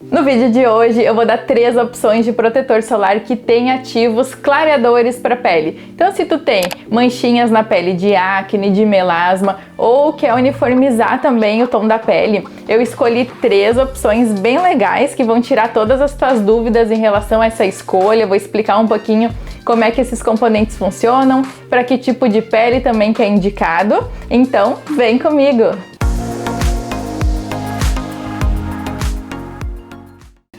No vídeo de hoje eu vou dar 3 opções de protetor solar que tem ativos clareadores para a pele. Então se tu tem manchinhas na pele de acne, de melasma ou quer uniformizar também o tom da pele, eu escolhi 3 opções bem legais que vão tirar todas as tuas dúvidas em relação a essa escolha. Eu vou explicar um pouquinho como é que esses componentes funcionam, para que tipo de pele também que é indicado. Então vem comigo!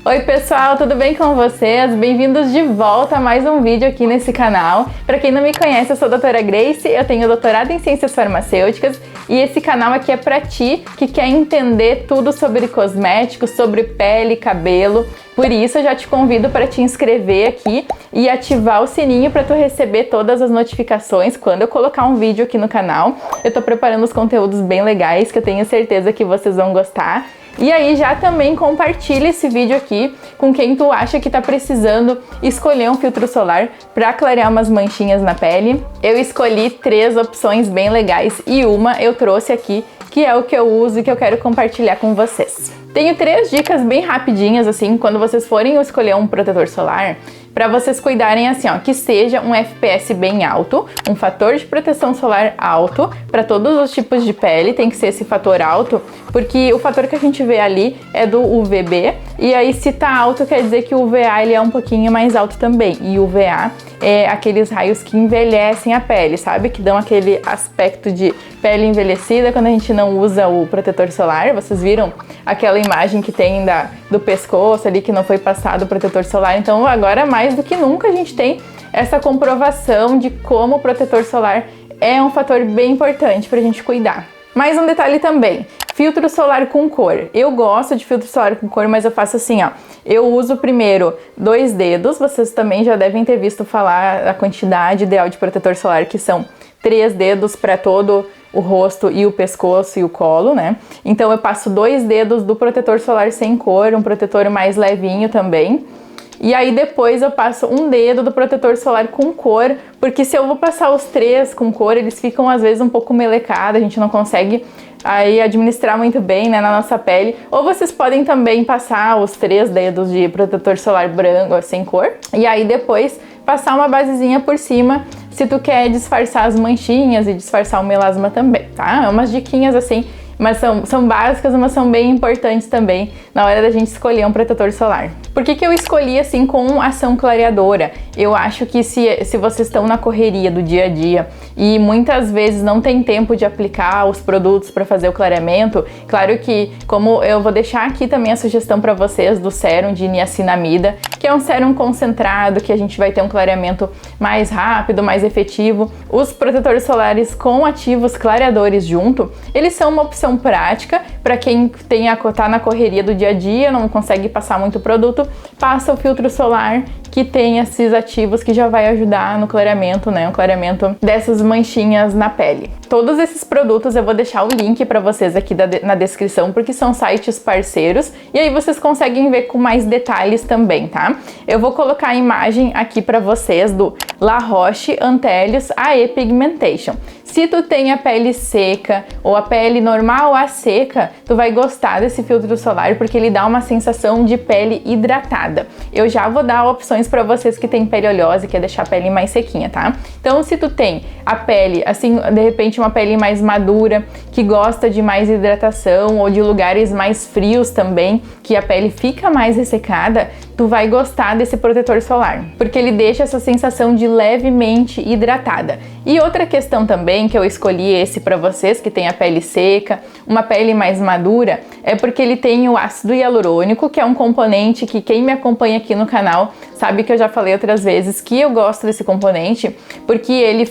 Oi pessoal, tudo bem com vocês? Bem-vindos de volta a mais um vídeo aqui nesse canal. Para quem não me conhece, eu sou a doutora Grace, eu tenho doutorado em Ciências Farmacêuticas e esse canal aqui é para ti que quer entender tudo sobre cosméticos, sobre pele, cabelo. Por isso eu já te convido para te inscrever aqui e ativar o sininho para tu receber todas as notificações quando eu colocar um vídeo aqui no canal. Eu tô preparando os conteúdos bem legais que eu tenho certeza que vocês vão gostar. E aí já também compartilha esse vídeo aqui com quem tu acha que tá precisando escolher um filtro solar para clarear umas manchinhas na pele. Eu escolhi 3 opções bem legais e uma eu trouxe aqui, que é o que eu uso e que eu quero compartilhar com vocês. Tenho 3 dicas bem rapidinhas, assim, quando vocês forem escolher um protetor solar, para vocês cuidarem assim, ó, que seja um FPS bem alto, um fator de proteção solar alto, para todos os tipos de pele tem que ser esse fator alto, porque o fator que a gente vê ali é do UVB, e aí se tá alto quer dizer que o UVA ele é um pouquinho mais alto também, e o UVA é aqueles raios que envelhecem a pele, sabe? Que dão aquele aspecto de pele envelhecida quando a gente não usa o protetor solar. Vocês viram aquela imagem que tem do pescoço ali que não foi passado o protetor solar? Então agora mais do que nunca a gente tem essa comprovação de como o protetor solar é um fator bem importante pra gente cuidar. Mais um detalhe também, filtro solar com cor. Eu gosto de filtro solar com cor, mas eu faço assim, ó. Eu uso primeiro 2 dedos, vocês também já devem ter visto falar a quantidade ideal de protetor solar, que são 3 dedos para todo o rosto e o pescoço e o colo, né? Então eu passo 2 dedos do protetor solar sem cor, um protetor mais levinho também. E aí depois eu passo 1 dedo do protetor solar com cor, porque se eu vou passar os 3 com cor, eles ficam às vezes um pouco melecados, a gente não consegue aí administrar muito bem, né, na nossa pele. Ou vocês podem também passar os 3 dedos de protetor solar branco sem cor, e aí depois passar uma basezinha por cima, se tu quer disfarçar as manchinhas e disfarçar o melasma também, tá? É umas diquinhas assim, mas são básicas, mas são bem importantes também na hora da gente escolher um protetor solar. Por que eu escolhi assim com ação clareadora? Eu acho que se vocês estão na correria do dia a dia e muitas vezes não tem tempo de aplicar os produtos para fazer o clareamento, claro que, como eu vou deixar aqui também a sugestão para vocês do sérum de niacinamida, que é um sérum concentrado, que a gente vai ter um clareamento mais rápido, mais efetivo. Os protetores solares com ativos clareadores junto, eles são uma opção prática para quem tá na correria do dia a dia, não consegue passar muito produto, passa o filtro solar que tem esses ativos que já vai ajudar no clareamento, né? O clareamento dessas manchinhas na pele. Todos esses produtos eu vou deixar o link para vocês aqui na descrição, porque são sites parceiros e aí vocês conseguem ver com mais detalhes também, tá? Eu vou colocar a imagem aqui para vocês do La Roche-Antellius AE Pigmentation. Se tu tem a pele seca ou a pele normal a seca, tu vai gostar desse filtro solar porque ele dá uma sensação de pele hidratada. Eu já vou dar opções para vocês que tem pele oleosa e quer deixar a pele mais sequinha, tá? Então se tu tem a pele, assim, de repente uma pele mais madura, que gosta de mais hidratação ou de lugares mais frios também, que a pele fica mais ressecada, tu vai gostar desse protetor solar, porque ele deixa essa sensação de levemente hidratada. E outra questão também que eu escolhi esse para vocês que tem a pele seca, uma pele mais madura, é porque ele tem o ácido hialurônico, que é um componente que quem me acompanha aqui no canal sabe que eu já falei outras vezes que eu gosto desse componente, porque ele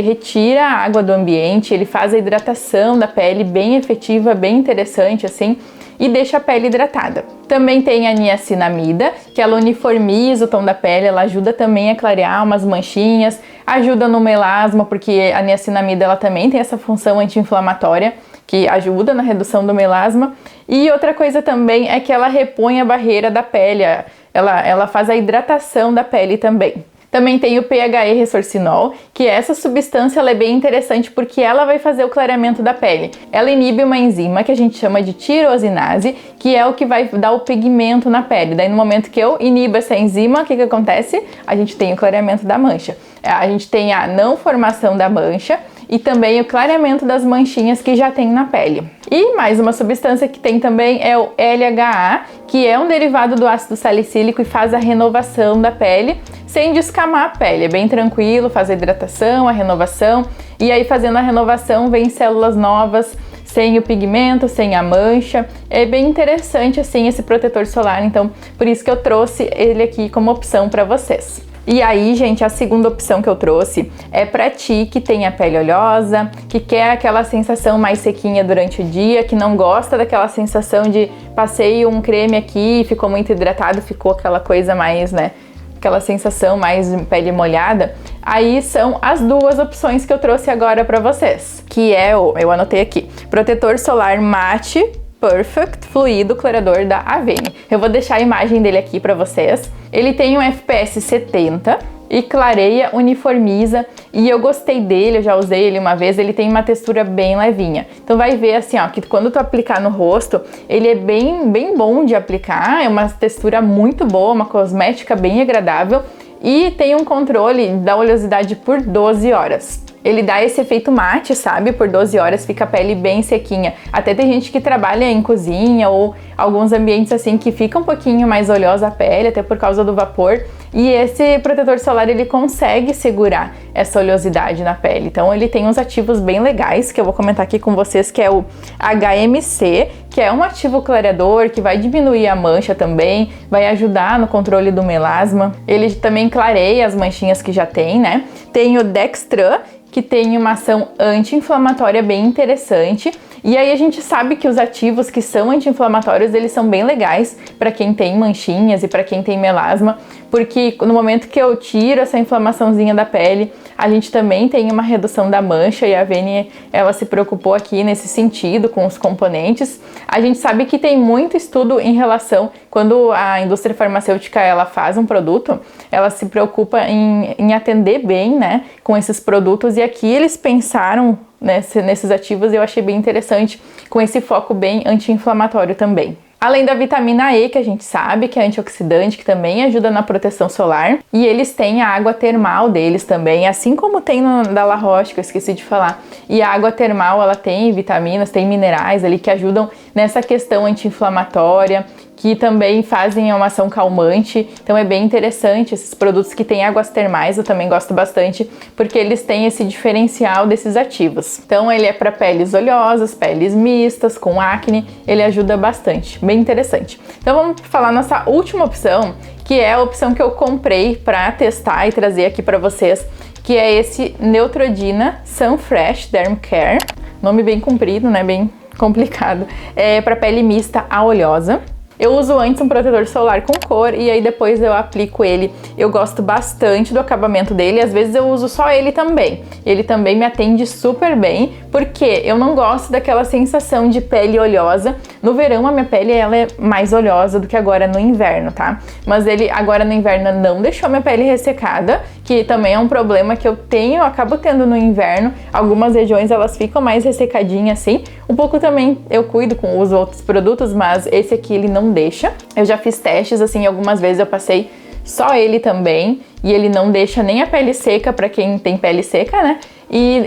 retira a água do ambiente, ele faz a hidratação da pele bem efetiva, bem interessante assim, e deixa a pele hidratada. Também tem a niacinamida, que ela uniformiza o tom da pele, ela ajuda também a clarear umas manchinhas, ajuda no melasma, porque a niacinamida ela também tem essa função anti-inflamatória, que ajuda na redução do melasma. E outra coisa também é que ela repõe a barreira da pele, ela faz a hidratação da pele também. Também tem o PHE Resorcinol, que essa substância ela é bem interessante porque ela vai fazer o clareamento da pele. Ela inibe uma enzima que a gente chama de tirosinase, que é o que vai dar o pigmento na pele. Daí no momento que eu inibo essa enzima, o que acontece? A gente tem o clareamento da mancha. A gente tem a não formação da mancha e também o clareamento das manchinhas que já tem na pele. E mais uma substância que tem também é o LHA, que é um derivado do ácido salicílico e faz a renovação da pele sem descamar a pele. É bem tranquilo, faz a hidratação, a renovação, e aí fazendo a renovação vem células novas, sem o pigmento, sem a mancha. É bem interessante assim esse protetor solar, então por isso que eu trouxe ele aqui como opção para vocês. E aí, gente, a segunda opção que eu trouxe é pra ti que tem a pele oleosa, que quer aquela sensação mais sequinha durante o dia, que não gosta daquela sensação de passei um creme aqui, ficou muito hidratado, ficou aquela coisa mais, né, aquela sensação mais pele molhada. Aí são as duas opções que eu trouxe agora pra vocês, que é eu anotei aqui, protetor solar mate Perfect Fluido Clareador da Avene. Eu vou deixar a imagem dele aqui para vocês. Ele tem um FPS 70 e clareia, uniformiza, e eu gostei dele, eu já usei ele uma vez, ele tem uma textura bem levinha. Então vai ver assim, ó, que quando tu aplicar no rosto, ele é bem bom de aplicar, é uma textura muito boa, uma cosmética bem agradável e tem um controle da oleosidade por 12 horas. Ele dá esse efeito mate, sabe? Por 12 horas fica a pele bem sequinha. Até tem gente que trabalha em cozinha ou alguns ambientes assim que fica um pouquinho mais oleosa a pele, até por causa do vapor. E esse protetor solar, ele consegue segurar essa oleosidade na pele. Então ele tem uns ativos bem legais, que eu vou comentar aqui com vocês, que é o HMC, que é um ativo clareador, que vai diminuir a mancha também, vai ajudar no controle do melasma. Ele também clareia as manchinhas que já tem, né? Tem o Dextran, que tem uma ação anti-inflamatória bem interessante. E aí a gente sabe que os ativos que são anti-inflamatórios, eles são bem legais para quem tem manchinhas e para quem tem melasma, porque no momento que eu tiro essa inflamaçãozinha da pele, a gente também tem uma redução da mancha, e a Avene, ela se preocupou aqui nesse sentido com os componentes. A gente sabe que tem muito estudo em relação, quando a indústria farmacêutica ela faz um produto, ela se preocupa em atender bem, né, com esses produtos, e aqui eles pensaram nesses ativos, eu achei bem interessante, com esse foco bem anti-inflamatório também. Além da vitamina E, que a gente sabe que é antioxidante, que também ajuda na proteção solar. E eles têm a água termal deles também, assim como tem no da La Roche, que eu esqueci de falar. E a água termal, ela tem vitaminas, tem minerais ali que ajudam nessa questão anti-inflamatória, que também fazem uma ação calmante. Então é bem interessante esses produtos que têm águas termais, eu também gosto bastante, porque eles têm esse diferencial desses ativos. Então ele é para peles oleosas, peles mistas, com acne, ele ajuda bastante, bem interessante. Então vamos falar nossa última opção, que é a opção que eu comprei para testar e trazer aqui para vocês, que é esse Neutrogena Sunfresh Derm Care. Nome bem comprido, né? Bem complicado. É para pele mista a oleosa. Eu uso antes um protetor solar com cor e aí depois eu aplico ele. Eu gosto bastante do acabamento dele, às vezes eu uso só ele também. Ele também me atende super bem, porque eu não gosto daquela sensação de pele oleosa. No verão a minha pele ela é mais oleosa do que agora no inverno, tá? Mas ele agora no inverno não deixou minha pele ressecada, que também é um problema que eu acabo tendo no inverno. Algumas regiões elas ficam mais ressecadinhas assim. Um pouco também eu cuido com os outros produtos, mas esse aqui ele não deixa. Eu já fiz testes assim, algumas vezes eu passei só ele também, e ele não deixa nem a pele seca para quem tem pele seca, né? E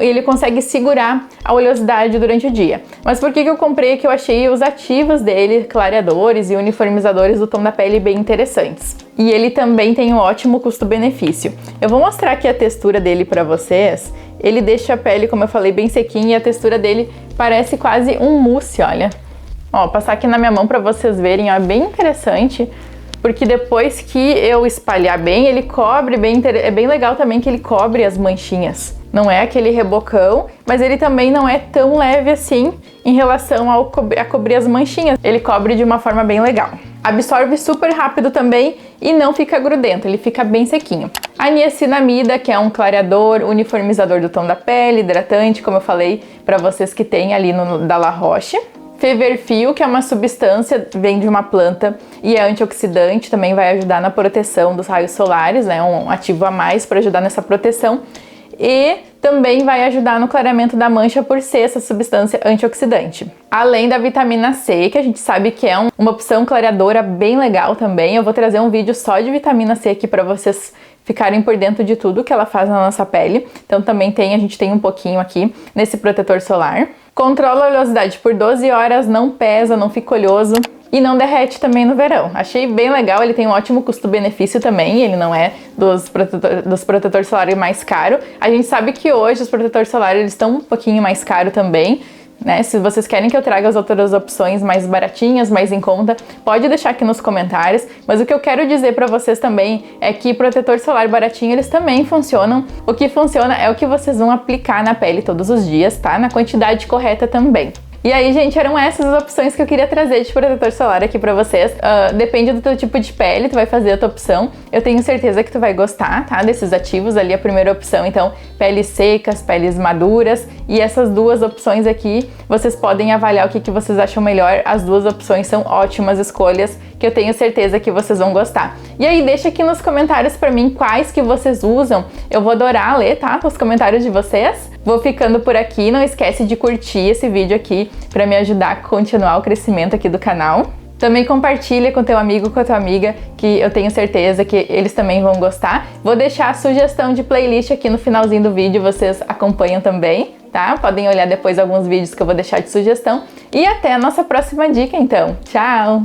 ele consegue segurar a oleosidade durante o dia. Mas por que eu comprei? Que eu achei os ativos dele, clareadores e uniformizadores do tom da pele bem interessantes. E ele também tem um ótimo custo-benefício. Eu vou mostrar aqui a textura dele para vocês. Ele deixa a pele, como eu falei, bem sequinha, e a textura dele parece quase um mousse, olha. Ó, passar aqui na minha mão para vocês verem, ó, é bem interessante. Porque depois que eu espalhar bem, ele cobre bem, é bem legal também que ele cobre as manchinhas. Não é aquele rebocão, mas ele também não é tão leve assim em relação a cobrir as manchinhas. Ele cobre de uma forma bem legal. Absorve super rápido também e não fica grudento, ele fica bem sequinho. A niacinamida, que é um clareador, uniformizador do tom da pele, hidratante, como eu falei para vocês que tem ali no da La Roche. Feverfil, que é uma substância, vem de uma planta e é antioxidante, também vai ajudar na proteção dos raios solares, né? Um ativo a mais para ajudar nessa proteção. E também vai ajudar no clareamento da mancha por ser essa substância antioxidante. Além da vitamina C, que a gente sabe que é uma opção clareadora bem legal também. Eu vou trazer um vídeo só de vitamina C aqui para vocês ficarem por dentro de tudo que ela faz na nossa pele. Então também a gente tem um pouquinho aqui nesse protetor solar. Controla a oleosidade por 12 horas, não pesa, não fica oleoso. E não derrete também no verão. Achei bem legal, ele tem um ótimo custo-benefício também, ele não é dos protetores solares mais caro. A gente sabe que hoje os protetores solares eles estão um pouquinho mais caros também, né? Se vocês querem que eu traga as outras opções mais baratinhas, mais em conta, pode deixar aqui nos comentários. Mas o que eu quero dizer pra vocês também é que protetor solar baratinho, eles também funcionam. O que funciona é o que vocês vão aplicar na pele todos os dias, tá? Na quantidade correta também. E aí, gente, eram essas as opções que eu queria trazer de protetor solar aqui pra vocês. Depende do teu tipo de pele, tu vai fazer a tua opção. Eu tenho certeza que tu vai gostar, tá? Desses ativos ali, a primeira opção. Então, peles secas, peles maduras. E essas duas opções aqui, vocês podem avaliar o que vocês acham melhor. As duas opções são ótimas escolhas, que eu tenho certeza que vocês vão gostar. E aí, deixa aqui nos comentários pra mim quais que vocês usam. Eu vou adorar ler, tá? Os comentários de vocês. Vou ficando por aqui. Não esquece de curtir esse vídeo aqui para me ajudar a continuar o crescimento aqui do canal. Também compartilha com teu amigo, com a tua amiga, que eu tenho certeza que eles também vão gostar. Vou deixar a sugestão de playlist aqui no finalzinho do vídeo, vocês acompanham também, tá? Podem olhar depois alguns vídeos que eu vou deixar de sugestão. E até a nossa próxima dica, então. Tchau!